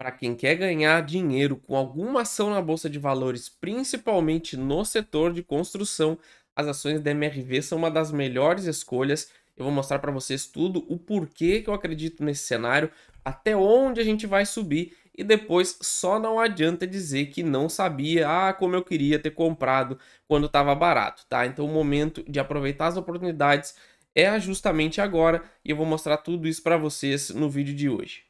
Para quem quer ganhar dinheiro com alguma ação na bolsa de valores, principalmente no setor de construção, as ações da MRV são uma das melhores escolhas. Eu vou mostrar para vocês tudo, o porquê que eu acredito nesse cenário, até onde a gente vai subir e depois só não adianta dizer que não sabia, como eu queria ter comprado quando estava barato, tá? Então o momento de aproveitar as oportunidades é justamente agora e eu vou mostrar tudo isso para vocês no vídeo de hoje.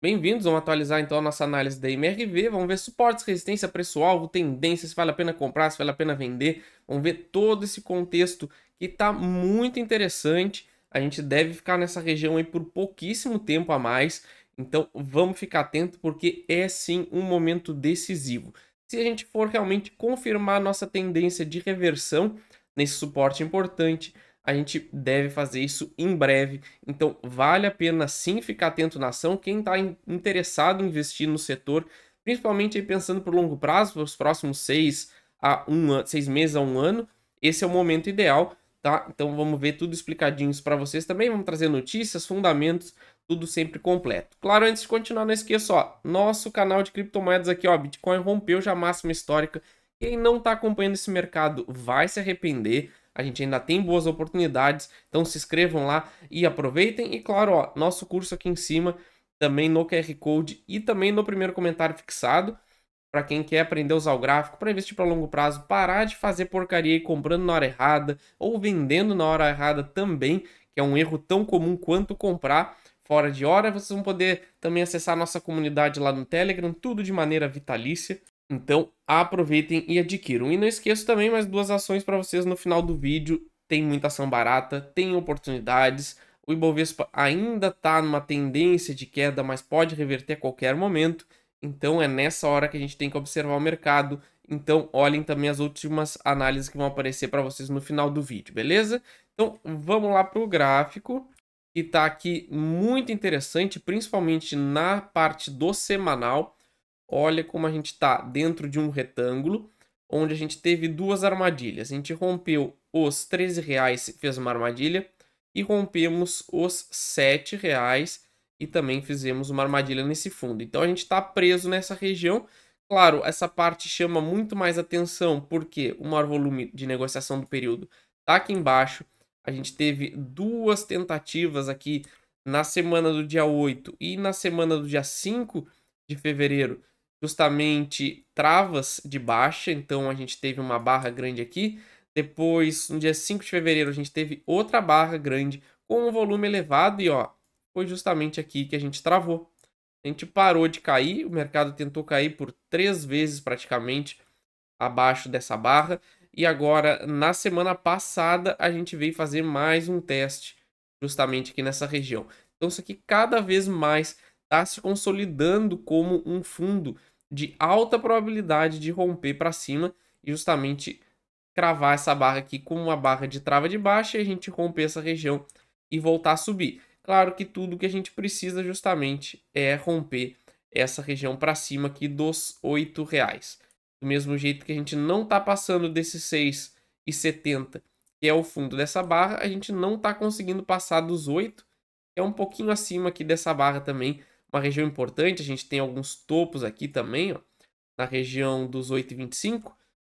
Bem-vindos, vamos atualizar então a nossa análise da MRV, vamos ver suportes, resistência, preço-alvo, tendências, se vale a pena comprar, se vale a pena vender, vamos ver todo esse contexto que está muito interessante, a gente deve ficar nessa região aí por pouquíssimo tempo a mais, então vamos ficar atento porque é sim um momento decisivo. Se a gente for realmente confirmar nossa tendência de reversão nesse suporte importante, a gente deve fazer isso em breve, então vale a pena sim ficar atento na ação. Quem está interessado em investir no setor, principalmente aí pensando por longo prazo, para os próximos 6 meses a um ano, esse é o momento ideal, tá? Então vamos ver tudo explicadinho para vocês também, vamos trazer notícias, fundamentos, tudo sempre completo. Claro, antes de continuar, não esqueça, ó, nosso canal de criptomoedas aqui, ó, Bitcoin rompeu já a máxima histórica. Quem não está acompanhando esse mercado vai se arrepender. A gente ainda tem boas oportunidades, então se inscrevam lá e aproveitem. E claro, ó, nosso curso aqui em cima, também no QR Code e também no primeiro comentário fixado, para quem quer aprender a usar o gráfico, para investir para longo prazo, parar de fazer porcaria e comprando na hora errada ou vendendo na hora errada também, que é um erro tão comum quanto comprar fora de hora. Vocês vão poder também acessar a nossa comunidade lá no Telegram, tudo de maneira vitalícia. Então aproveitem e adquiram. E não esqueço também mais duas ações para vocês no final do vídeo. Tem muita ação barata, tem oportunidades. O Ibovespa ainda está numa tendência de queda, mas pode reverter a qualquer momento. Então é nessa hora que a gente tem que observar o mercado. Então olhem também as últimas análises que vão aparecer para vocês no final do vídeo, beleza? Então vamos lá para o gráfico, que está aqui muito interessante, principalmente na parte do semanal. Olha como a gente está dentro de um retângulo, onde a gente teve duas armadilhas. A gente rompeu os R$ 13, fez uma armadilha, e rompemos os R$ 7 e também fizemos uma armadilha nesse fundo. Então a gente está preso nessa região. Claro, essa parte chama muito mais atenção porque o maior volume de negociação do período está aqui embaixo. A gente teve duas tentativas aqui na semana do dia 8 e na semana do dia 5 de fevereiro, justamente travas de baixa, então a gente teve uma barra grande aqui. Depois, no dia 5 de fevereiro, a gente teve outra barra grande com um volume elevado e ó, foi justamente aqui que a gente travou. A gente parou de cair, o mercado tentou cair por 3 vezes praticamente abaixo dessa barra. E agora, na semana passada, a gente veio fazer mais um teste justamente aqui nessa região. Então isso aqui cada vez mais está se consolidando como um fundo de alta probabilidade de romper para cima e justamente cravar essa barra aqui como uma barra de trava de baixa e a gente romper essa região e voltar a subir. Claro que tudo que a gente precisa justamente é romper essa região para cima aqui dos R$ 8. Do mesmo jeito que a gente não está passando desses 6,70, que é o fundo dessa barra, a gente não está conseguindo passar dos 8, que é um pouquinho acima aqui dessa barra também, uma região importante. A gente tem alguns topos aqui também, ó, na região dos 8,25,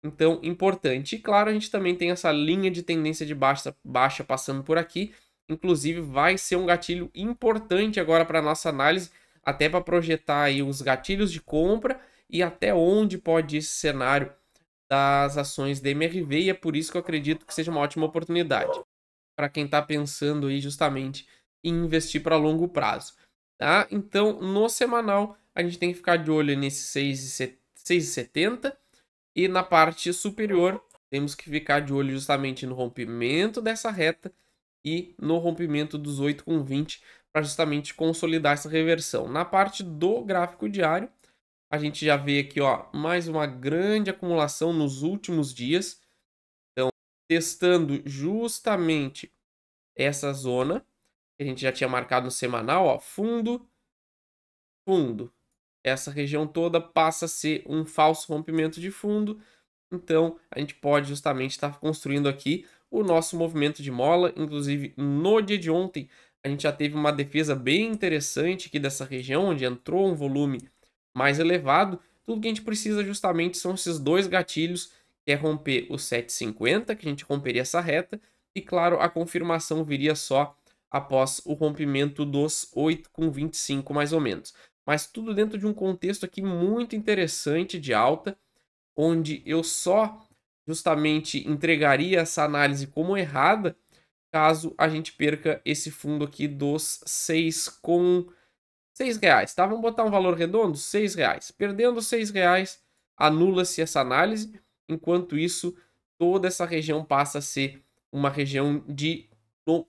então importante. E claro, a gente também tem essa linha de tendência de baixa passando por aqui, inclusive vai ser um gatilho importante agora para nossa análise, até para projetar aí os gatilhos de compra e até onde pode ir esse cenário das ações da MRV, e é por isso que eu acredito que seja uma ótima oportunidade para quem está pensando aí justamente em investir para longo prazo, tá? Então, no semanal, a gente tem que ficar de olho nesse 6,70 e na parte superior temos que ficar de olho justamente no rompimento dessa reta e no rompimento dos 8,20 para justamente consolidar essa reversão. Na parte do gráfico diário, a gente já vê aqui, ó, mais uma grande acumulação nos últimos dias. Então, testando justamente essa zona que a gente já tinha marcado no semanal, ó, fundo, fundo. Essa região toda passa a ser um falso rompimento de fundo. Então, a gente pode justamente estar construindo aqui o nosso movimento de mola. Inclusive, no dia de ontem, a gente já teve uma defesa bem interessante aqui dessa região, onde entrou um volume mais elevado. Tudo que a gente precisa justamente são esses dois gatilhos, que é romper o 7,50, que a gente romperia essa reta, e claro, a confirmação viria só após o rompimento dos 8,25 mais ou menos. Mas tudo dentro de um contexto aqui muito interessante de alta, onde eu só justamente entregaria essa análise como errada caso a gente perca esse fundo aqui dos 6 reais, tá? Vamos botar um valor redondo, 6 reais. Perdendo 6 reais, anula-se essa análise. Enquanto isso, toda essa região passa a ser uma região de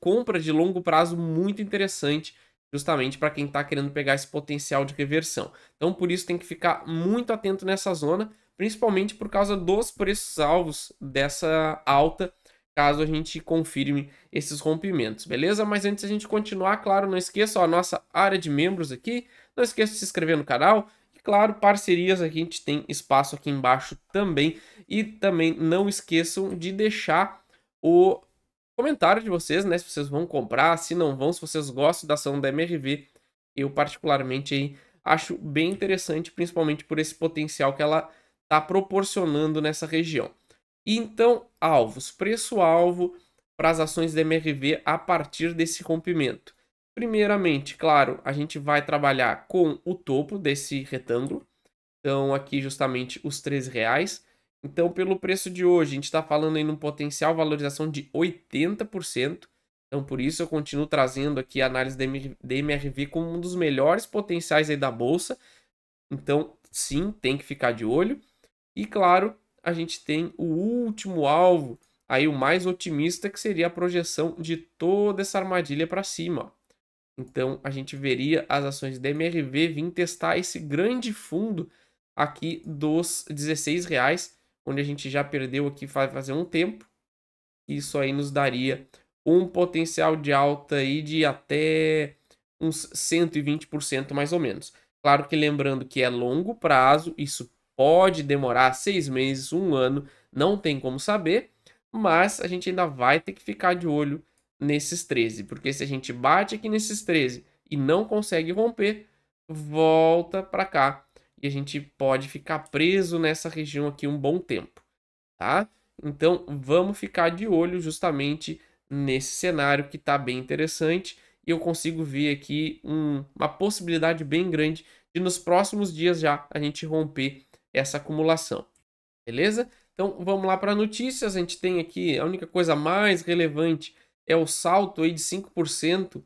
compra de longo prazo muito interessante, justamente para quem está querendo pegar esse potencial de reversão. Então, por isso, tem que ficar muito atento nessa zona, principalmente por causa dos preços alvos dessa alta, caso a gente confirme esses rompimentos, beleza? Mas antes a gente continuar, claro, não esqueça ó, a nossa área de membros aqui, não esqueça de se inscrever no canal, e claro, parcerias aqui, a gente tem espaço aqui embaixo também, e também não esqueçam de deixar o comentário de vocês, né, se vocês vão comprar, se não vão, se vocês gostam da ação da MRV, eu particularmente aí acho bem interessante, principalmente por esse potencial que ela está proporcionando nessa região. E então, alvos, preço-alvo para as ações da MRV a partir desse rompimento. Primeiramente, claro, a gente vai trabalhar com o topo desse retângulo. Então, aqui justamente os 13 reais. Então, pelo preço de hoje, a gente está falando aí num potencial valorização de 80%. Então, por isso eu continuo trazendo aqui a análise da MRV como um dos melhores potenciais aí da bolsa. Então, sim, tem que ficar de olho. E claro, a gente tem o último alvo, aí o mais otimista, que seria a projeção de toda essa armadilha para cima. Ó. Então, a gente veria as ações da MRV vir testar esse grande fundo aqui dos 16 reais, onde a gente já perdeu aqui vai fazer um tempo. Isso aí nos daria um potencial de alta aí de até uns 120% mais ou menos. Claro que lembrando que é longo prazo, isso pode demorar 6 meses, um ano, não tem como saber, mas a gente ainda vai ter que ficar de olho nesses 13, porque se a gente bate aqui nesses 13 e não consegue romper, volta para cá e a gente pode ficar preso nessa região aqui um bom tempo, tá? Então vamos ficar de olho justamente nesse cenário que está bem interessante e eu consigo ver aqui uma possibilidade bem grande de nos próximos dias já a gente romper essa acumulação, beleza? Então vamos lá para notícias, a gente tem aqui a única coisa mais relevante é o salto aí de 5%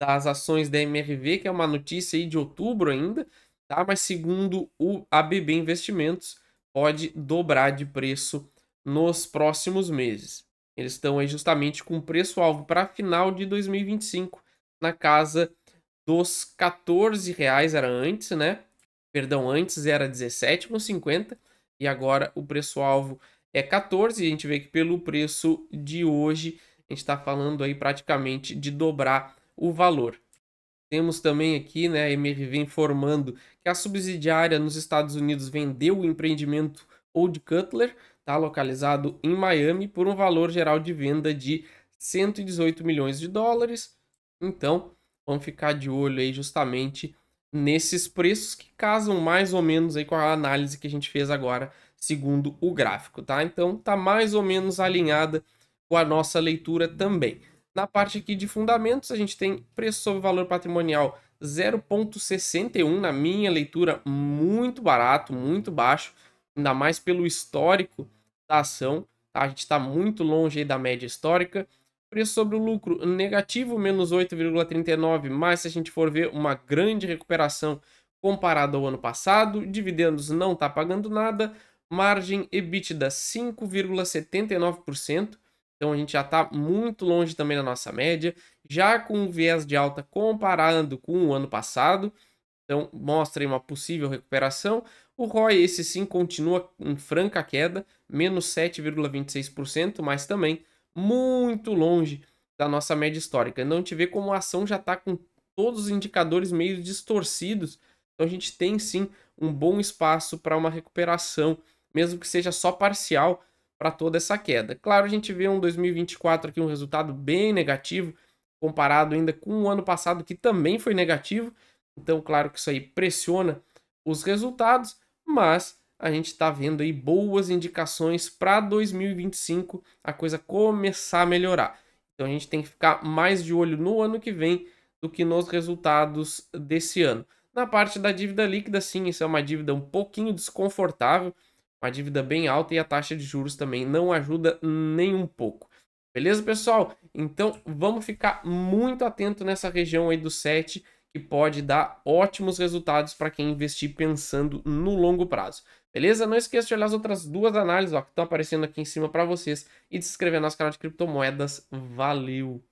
das ações da MRV, que é uma notícia aí de outubro ainda, tá? Mas segundo o ABB Investimentos, pode dobrar de preço nos próximos meses. Eles estão aí justamente com preço-alvo para final de 2025, na casa dos 14 reais era antes, né? Perdão, antes era 17,50 e agora o preço-alvo é 14. E a gente vê que pelo preço de hoje, a gente está falando aí praticamente de dobrar o valor. Temos também aqui, né, a MRV informando que a subsidiária nos Estados Unidos vendeu o empreendimento Old Cutler, tá, localizado em Miami, por um valor geral de venda de 118 milhões de dólares. Então, vamos ficar de olho aí justamente nesses preços que casam mais ou menos aí com a análise que a gente fez agora, segundo o gráfico, tá? Então, tá mais ou menos alinhada com a nossa leitura também. Na parte aqui de fundamentos, a gente tem preço sobre valor patrimonial 0,61, na minha leitura, muito barato, muito baixo, ainda mais pelo histórico da ação, tá? A gente está muito longe aí da média histórica. Preço sobre o lucro negativo, menos 8,39, mas se a gente for ver uma grande recuperação comparado ao ano passado, dividendos não está pagando nada, margem EBITDA 5,79%, então a gente já está muito longe também da nossa média, já com um viés de alta comparando com o ano passado, então mostra aí uma possível recuperação. O ROI, esse sim, continua em franca queda, menos 7,26%, mas também muito longe da nossa média histórica. Então a gente vê como a ação já está com todos os indicadores meio distorcidos, então a gente tem sim um bom espaço para uma recuperação, mesmo que seja só parcial, para toda essa queda. Claro, a gente vê um 2024 aqui um resultado bem negativo, comparado ainda com o ano passado, que também foi negativo. Então, claro que isso aí pressiona os resultados, mas a gente está vendo aí boas indicações para 2025 a coisa começar a melhorar. Então a gente tem que ficar mais de olho no ano que vem do que nos resultados desse ano. Na parte da dívida líquida, sim, isso é uma dívida um pouquinho desconfortável, uma dívida bem alta e a taxa de juros também não ajuda nem um pouco. Beleza, pessoal? Então vamos ficar muito atento nessa região aí do 7, que pode dar ótimos resultados para quem investir pensando no longo prazo. Beleza? Não esqueça de olhar as outras duas análises ó, que estão aparecendo aqui em cima para vocês e de se inscrever no nosso canal de criptomoedas. Valeu!